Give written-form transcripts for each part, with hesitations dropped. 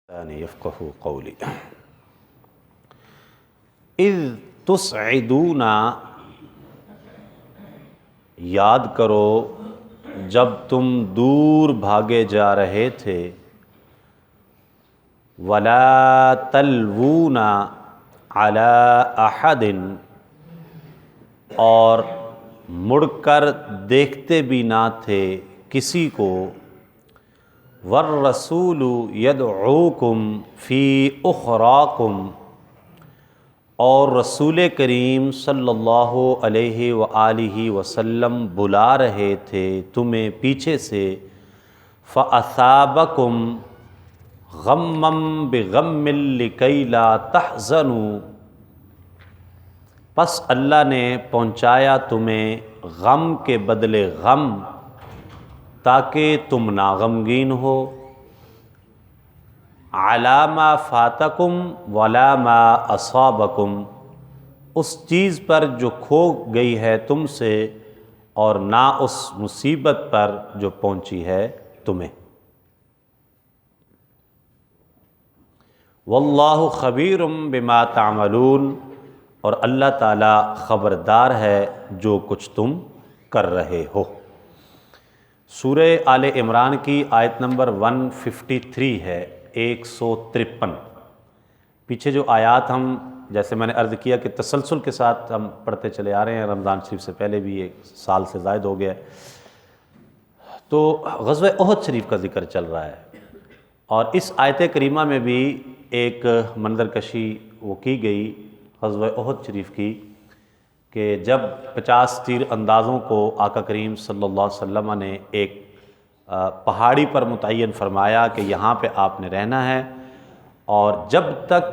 يفقهوا قولی اذ تصعدون، یاد کرو جب تم دور بھاگے جا رہے تھے، ولا تلوون علی احد، اور مڑ کر دیکھتے بھی نہ تھے کسی کو، والرسول یدعوکم فی اخراکم، اور رسول کریم صلی اللہ علیہ وآلہ وسلم بلا رہے تھے تمہیں پیچھے سے، فَأَثَابَكُمْ غَمًّا بِغَمٍّ لِكَيْ لَا تَحْزَنُوا، پس اللہ نے پہنچایا تمہیں غم کے بدلے غم تاکہ تم نا غمگین ہو، عَلَىٰ مَا فَاتَكُمْ وَلَا مَا أَصَابَكُمْ، اس چیز پر جو کھو گئی ہے تم سے اور نہ اس مصیبت پر جو پہنچی ہے تمہیں۔ واللہ خبیر بما تعملون، اور اللہ تعالیٰ خبردار ہے جو کچھ تم کر رہے ہو۔ سورہ آل عمران کی آیت نمبر 153 ہے، 153۔ پیچھے جو آیات ہم، جیسے میں نے عرض کیا کہ تسلسل کے ساتھ ہم پڑھتے چلے آ رہے ہیں، رمضان شریف سے پہلے بھی ایک سال سے زائد ہو گیا ہے، تو غزوہ احد شریف کا ذکر چل رہا ہے، اور اس آیت کریمہ میں بھی ایک منظر کشی وہ کی گئی غزوہ احد شریف کی، کہ جب 50 تیر اندازوں کو آقا کریم صلی اللہ علیہ وسلم نے ایک پہاڑی پر متعین فرمایا کہ یہاں پہ آپ نے رہنا ہے، اور جب تک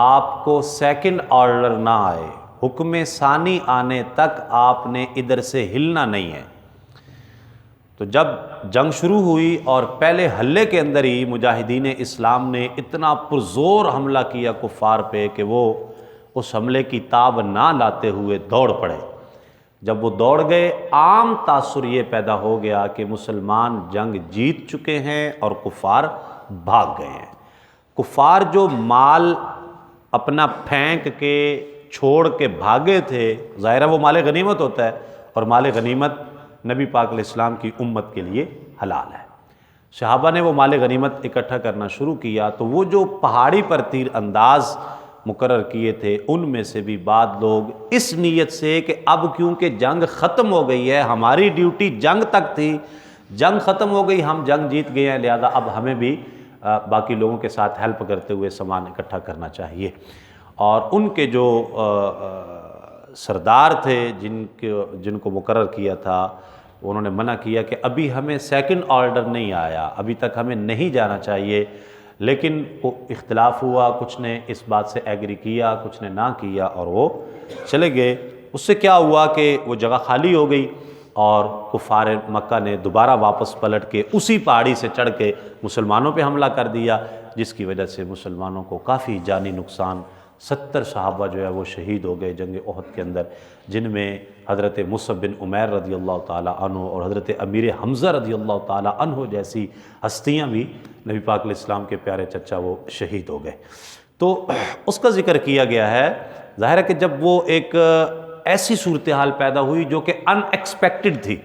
آپ کو سیکنڈ آرڈر نہ آئے، حکم ثانی آنے تک آپ نے ادھر سے ہلنا نہیں ہے۔ تو جب جنگ شروع ہوئی اور پہلے حملے کے اندر ہی مجاہدین اسلام نے اتنا پرزور حملہ کیا کفار پہ کہ وہ اس حملے کی تاب نہ لاتے ہوئے دوڑ پڑے۔ جب وہ دوڑ گئے، عام تاثر یہ پیدا ہو گیا کہ مسلمان جنگ جیت چکے ہیں اور کفار بھاگ گئے ہیں۔ کفار جو مال اپنا پھینک کے چھوڑ کے بھاگے تھے، ظاہر ہے وہ مال غنیمت ہوتا ہے، اور مال غنیمت نبی پاک علیہ السلام کی امت کے لیے حلال ہے۔ صحابہ نے وہ مال غنیمت اکٹھا کرنا شروع کیا، تو وہ جو پہاڑی پر تیر انداز مقرر کیے تھے، ان میں سے بھی بعض لوگ اس نیت سے کہ اب کیونکہ جنگ ختم ہو گئی ہے، ہماری ڈیوٹی جنگ تک تھی، جنگ ختم ہو گئی، ہم جنگ جیت گئے ہیں، لہذا اب ہمیں بھی باقی لوگوں کے ساتھ ہیلپ کرتے ہوئے سامان اکٹھا کرنا چاہیے۔ اور ان کے جو سردار تھے جن کو مقرر کیا تھا، انہوں نے منع کیا کہ ابھی ہمیں سیکنڈ آرڈر نہیں آیا، ابھی تک ہمیں نہیں جانا چاہیے، لیکن وہ اختلاف ہوا، کچھ نے اس بات سے ایگری کیا، کچھ نے نہ کیا، اور وہ چلے گئے۔ اس سے کیا ہوا کہ وہ جگہ خالی ہو گئی، اور کفار مکہ نے دوبارہ واپس پلٹ کے اسی پہاڑی سے چڑھ کے مسلمانوں پہ حملہ کر دیا، جس کی وجہ سے مسلمانوں کو کافی جانی نقصان، 70 صحابہ جو ہے وہ شہید ہو گئے جنگ احد کے اندر، جن میں حضرت مصعب بن عمیر رضی اللہ تعالیٰ عنہ اور حضرت امیر حمزہ رضی اللہ تعالیٰ عنہ جیسی ہستیاں بھی، نبی پاک علیہ السلام کے پیارے چچا، وہ شہید ہو گئے۔ تو اس کا ذکر کیا گیا ہے۔ ظاہر ہے کہ جب وہ ایک ایسی صورتحال پیدا ہوئی جو کہ ان ایکسپیکٹڈ تھی،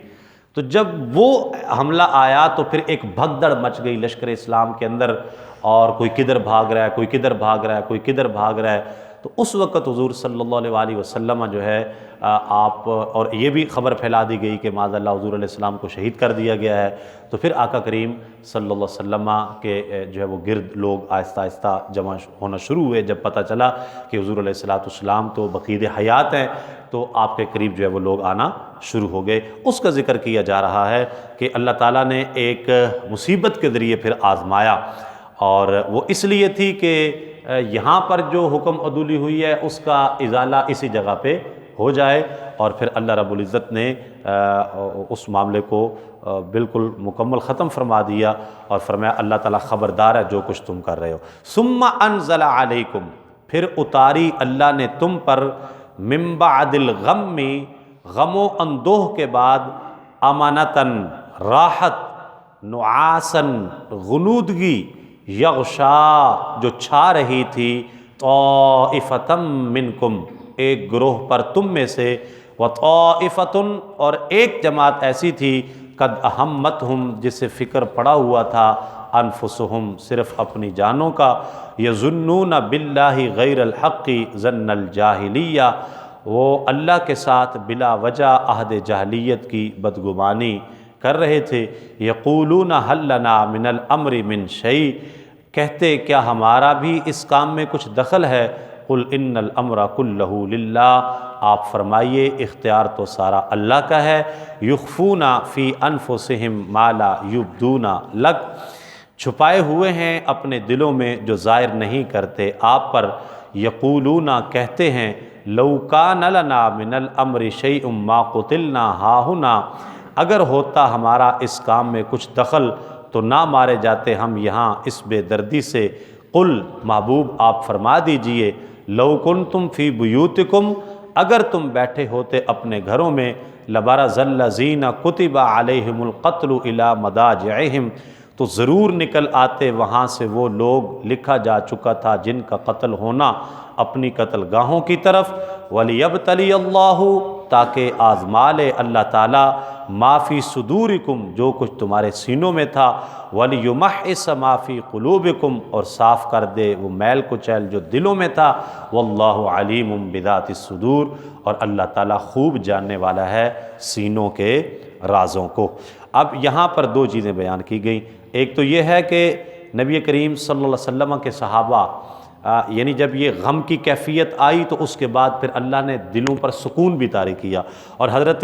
تو جب وہ حملہ آیا تو پھر ایک بھگدڑ مچ گئی لشکر اسلام کے اندر، اور کوئی کدھر بھاگ رہا ہے، کوئی کدھر بھاگ رہا ہے، کوئی کدھر بھاگ رہا ہے۔ تو اس وقت حضور صلی اللہ علیہ وآلہ وسلم جو ہے آپ، اور یہ بھی خبر پھیلا دی گئی کہ معاذ اللہ حضور علیہ السلام کو شہید کر دیا گیا ہے، تو پھر آقا کریم صلی اللہ علیہ وسلم کے جو ہے وہ گرد لوگ آہستہ آہستہ جمع ہونا شروع ہوئے۔ جب پتہ چلا کہ حضور علیہ السلام تو بقید حیات ہیں، تو آپ کے قریب جو ہے وہ لوگ آنا شروع ہو گئے۔ اس کا ذکر کیا جا رہا ہے کہ اللہ تعالیٰ نے ایک مصیبت کے ذریعے پھر آزمایا، اور وہ اس لیے تھی کہ یہاں پر جو حکم عدولی ہوئی ہے اس کا ازالہ اسی جگہ پہ ہو جائے، اور پھر اللہ رب العزت نے اس معاملے کو بالکل مکمل ختم فرما دیا، اور فرمایا اللہ تعالیٰ خبردار ہے جو کچھ تم کر رہے ہو۔ ثم انزل علیکم، پھر اتاری اللہ نے تم پر، من بعد الغم، غم و اندوہ کے بعد، امانتاً راحت، نعاساً غنودگی، یغشا جو چھا رہی تھی، طائفتم منکم ایک گروہ پر تم میں سے، وطائفتن اور ایک جماعت ایسی تھی، قد اہمتہم جسے فکر پڑا ہوا تھا، انفسہم صرف اپنی جانوں کا، یظنون باللہ غیر الحق ظن الجاہلیہ وہ اللہ کے ساتھ بلا وجہ عہد جاہلیت کی بدگمانی کر رہے تھے، یقولون حل لنا من الامر من شیء کہتے کیا ہمارا بھی اس کام میں کچھ دخل ہے، قل ان الامر کلہ للہ آپ فرمائیے اختیار تو سارا اللہ کا ہے، یخفون فی انفسہم ما لا یبدون لک چھپائے ہوئے ہیں اپنے دلوں میں جو ظاہر نہیں کرتے آپ پر، یقولون کہتے ہیں لو کان لنا من الامر شیء ما قتلنا ہاہنا اگر ہوتا ہمارا اس کام میں کچھ دخل تو نہ مارے جاتے ہم یہاں اس بے دردی سے، قل محبوب آپ فرما دیجئے لو کنتم فی بیوتکم اگر تم بیٹھے ہوتے اپنے گھروں میں، لبرز الذین کتب علیہم القتل الی مضاجعہم تو ضرور نکل آتے وہاں سے وہ لوگ لکھا جا چکا تھا جن کا قتل ہونا اپنی قتل گاہوں کی طرف، وَلِيَبْتَلِيَ اللَّهُ تاکہ آزما لے اللہ تعالیٰ مَا فِي صُدُورِكُمْ جو کچھ تمہارے سینوں میں تھا، وَلِيُمَحِّصَ مَا فِي قُلُوبِكُمْ اور صاف کر دے وہ میل کچیل جو دلوں میں تھا، وَاللَّهُ عَلِيمٌ بِذَاتِ الصُّدُورِ اور اللہ تعالیٰ خوب جاننے والا ہے سینوں کے رازوں کو۔ اب یہاں پر دو چیزیں بیان کی گئیں، ایک تو یہ ہے کہ نبی کریم صلی اللہ علیہ وسلم کے صحابہ یعنی جب یہ غم کی کیفیت آئی تو اس کے بعد پھر اللہ نے دلوں پر سکون بھی طاری کیا، اور حضرت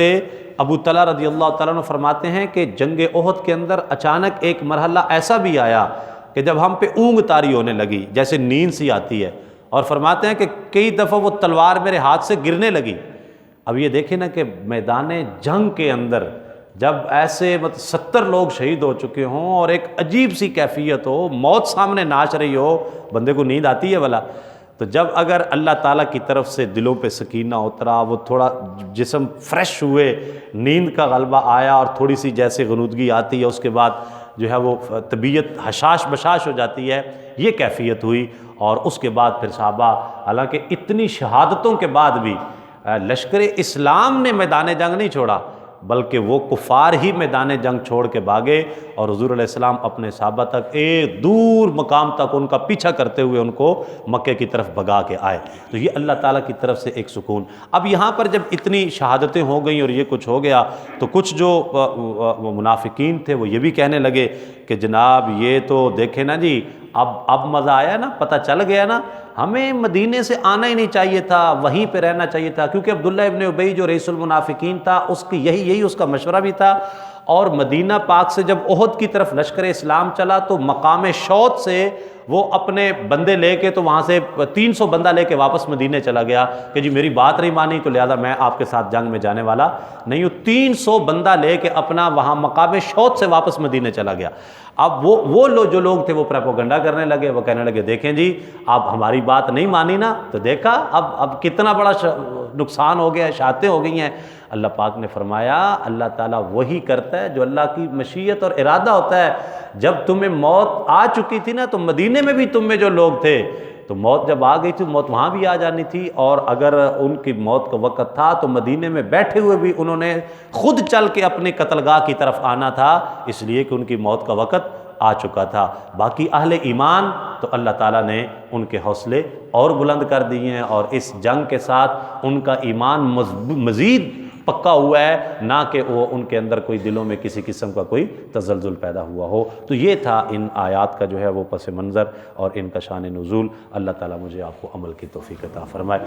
ابو طلحہ رضی اللہ تعالیٰ عنہ فرماتے ہیں کہ جنگ احد کے اندر اچانک ایک مرحلہ ایسا بھی آیا کہ جب ہم پہ اونگ طاری ہونے لگی جیسے نیند سی آتی ہے، اور فرماتے ہیں کہ کئی دفعہ وہ تلوار میرے ہاتھ سے گرنے لگی۔ اب یہ دیکھیں نا کہ میدان جنگ کے اندر جب ایسے 70 لوگ شہید ہو چکے ہوں اور ایک عجیب سی کیفیت ہو، موت سامنے ناچ رہی ہو، بندے کو نیند آتی ہے بھلا؟ تو جب اگر اللہ تعالیٰ کی طرف سے دلوں پہ سکینہ اترا، وہ تھوڑا جسم فریش ہوئے، نیند کا غلبہ آیا اور تھوڑی سی جیسے غنودگی آتی ہے، اس کے بعد جو ہے وہ طبیعت حشاش بشاش ہو جاتی ہے، یہ کیفیت ہوئی۔ اور اس کے بعد پھر صحابہ حالانکہ اتنی شہادتوں کے بعد بھی لشکر اسلام نے میدان جنگ نہیں چھوڑا، بلکہ وہ کفار ہی میدان جنگ چھوڑ کے بھاگے، اور حضور علیہ السلام اپنے صحابہ تک ایک دور مقام تک ان کا پیچھا کرتے ہوئے ان کو مکے کی طرف بھگا کے آئے۔ تو یہ اللہ تعالیٰ کی طرف سے ایک سکون۔ اب یہاں پر جب اتنی شہادتیں ہو گئیں اور یہ کچھ ہو گیا تو کچھ جو منافقین تھے وہ یہ بھی کہنے لگے کہ جناب یہ تو دیکھیں نا جی، اب مزہ آیا نا، پتہ چل گیا نا، ہمیں مدینے سے آنا ہی نہیں چاہیے تھا، وہیں پہ رہنا چاہیے تھا، کیونکہ عبداللہ ابن ابی جو رئیس المنافقین تھا اس کی یہی اس کا مشورہ بھی تھا۔ اور مدینہ پاک سے جب احد کی طرف لشکر اسلام چلا تو مقام شوط سے وہ اپنے بندے لے کے تو وہاں سے 300 بندہ لے کے واپس مدینے چلا گیا کہ جی میری بات نہیں مانی تو لہذا میں آپ کے ساتھ جنگ میں جانے والا نہیں ہوں۔ 300 بندہ لے کے اپنا وہاں مقام شوط سے واپس مدینے چلا گیا۔ اب وہ جو لوگ تھے وہ پروپیگنڈا کرنے لگے، وہ کہنے لگے دیکھیں جی آپ ہماری بات نہیں مانی نا، تو دیکھا اب کتنا بڑا نقصان ہو گیا، شہادتیں ہو گئی ہیں۔ اللہ پاک نے فرمایا اللہ تعالیٰ وہی کرتا ہے جو اللہ کی مشیت اور ارادہ ہوتا ہے۔ جب تمہیں موت آ چکی تھی نا تو مدینے میں بھی تم میں جو لوگ تھے تو موت جب آ گئی تھی موت وہاں بھی آ جانی تھی، اور اگر ان کی موت کا وقت تھا تو مدینے میں بیٹھے ہوئے بھی انہوں نے خود چل کے اپنے قتل گاہ کی طرف آنا تھا، اس لیے کہ ان کی موت کا وقت آ چکا تھا۔ باقی اہل ایمان تو اللہ تعالیٰ نے ان کے حوصلے اور بلند کر دیے ہیں، اور اس جنگ کے ساتھ ان کا ایمان مزید پکا ہوا ہے، نہ کہ وہ ان کے اندر کوئی دلوں میں کسی قسم کا کوئی تزلزل پیدا ہوا ہو۔ تو یہ تھا ان آیات کا جو ہے وہ پس منظر اور ان کا شان نزول۔ اللہ تعالیٰ مجھے آپ کو عمل کی توفیق عطا فرمائے۔